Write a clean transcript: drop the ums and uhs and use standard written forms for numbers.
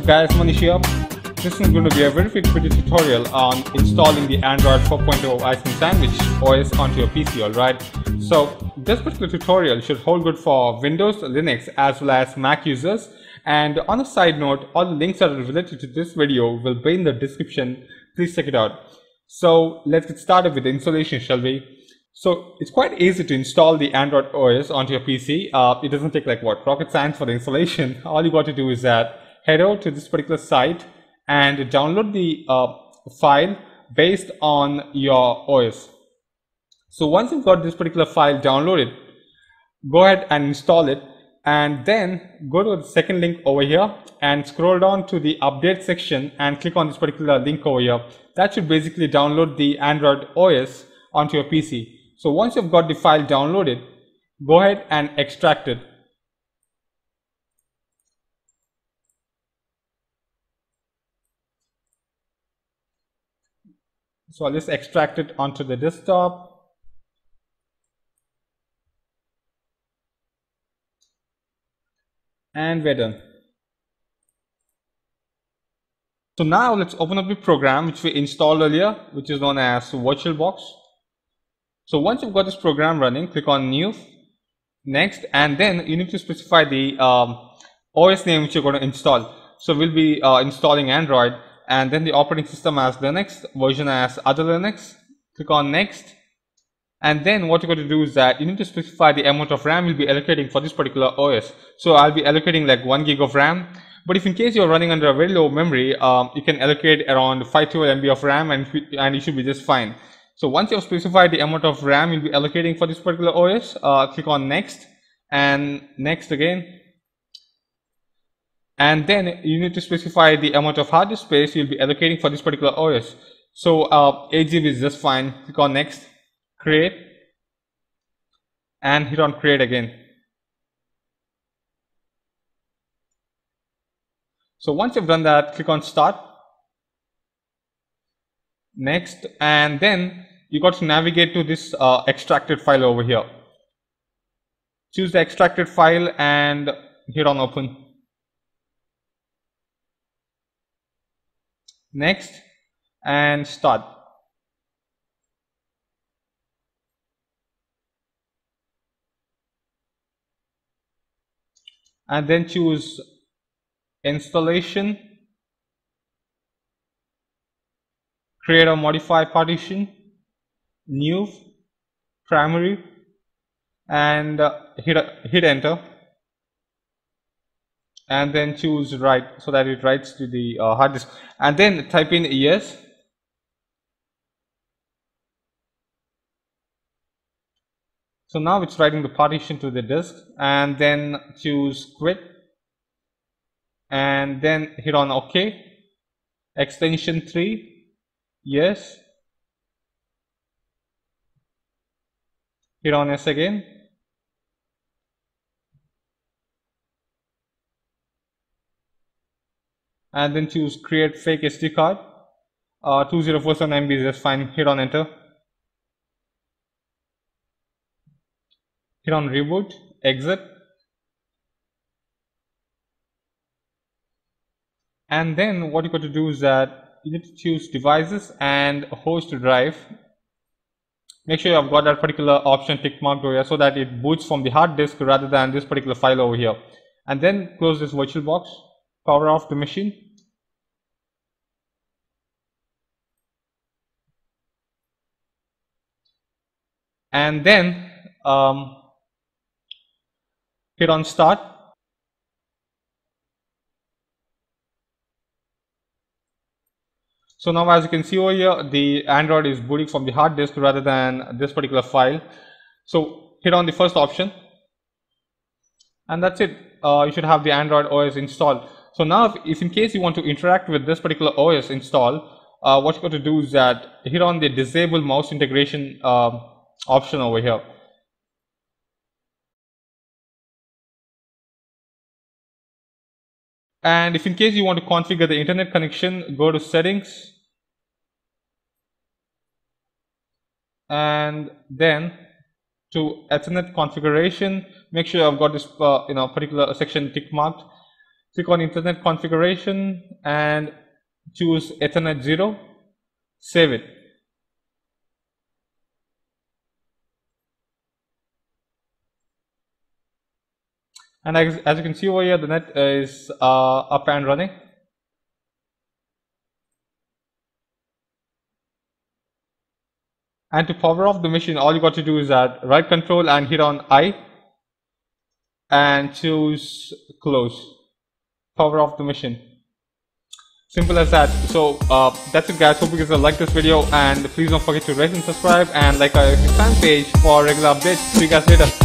up guys, Manish here. This is going to be a very quick video tutorial on installing the Android 4.0 icing sandwich OS onto your PC, alright. So this particular tutorial should hold good for Windows, Linux as well as Mac users. And on a side note, all the links that are related to this video will be in the description. Please check it out. So let's get started with the installation, shall we? So it's quite easy to install the Android OS onto your PC. It doesn't take like rocket science for the installation. All you got to do is that head over to this particular site and download the file based on your OS. So once you've got this particular file downloaded, go ahead and install it, and then go to the second link over here and scroll down to the update section and click on this particular link over here. That should basically download the Android OS onto your PC. So once you've got the file downloaded, go ahead and extract it. So I'll just extract it onto the desktop. And we're done. So now let's open up the program which we installed earlier, which is known as VirtualBox. So once you've got this program running, click on New, Next, and then you need to specify the OS name which you're going to install. So we'll be installing Android, and then the operating system as Linux, version as other Linux. Click on Next, and then what you're going to do is that you need to specify the amount of RAM you'll be allocating for this particular OS. So I'll be allocating like 1 gig of RAM, but if in case you're running under a very low memory, you can allocate around 512 MB of RAM and you should be just fine. So once you have specified the amount of RAM you'll be allocating for this particular OS, click on Next and Next again. And then you need to specify the amount of hard disk space you'll be allocating for this particular OS. So 8 GB is just fine. Click on Next, Create, and hit on Create again. So once you've done that, click on Start, Next, and then you got to navigate to this extracted file over here. Choose the extracted file and hit on Open. Next, and Start. And then choose Installation, Create or Modify Partition, New, Primary, and hit Enter, and then choose Write so that it writes to the hard disk, and then type in yes. So now it's writing the partition to the disk, and then choose Quit, and then hit on OK. Extension 3, yes. Hit on yes again. And then choose Create Fake SD Card. 2047 MB is just fine. Hit on Enter. Hit on Reboot, Exit. And then what you got to do is that you need to choose Devices and Host Drive. Make sure you have got that particular option tick marked over here so that it boots from the hard disk rather than this particular file over here. And then close this VirtualBox, power off the machine. And then hit on Start. So now as you can see over here, the Android is booting from the hard disk rather than this particular file. So hit on the first option, and that's it. You should have the Android OS installed. So now if in case you want to interact with this particular OS install, what you got to do is that hit on the Disable Mouse Integration option over here. And if in case you want to configure the internet connection, go to Settings, and then to Ethernet configuration, make sure I've got this particular section tick marked. Click on Internet configuration and choose Ethernet 0. Save it. And as you can see over here, the net is up and running. And to power off the machine, all you got to do is that right control and hit on I and choose close. Power off the machine. Simple as that. So that's it, guys. Hope you guys will like this video, and please don't forget to rate and subscribe and like our fan page for regular updates. See you guys later.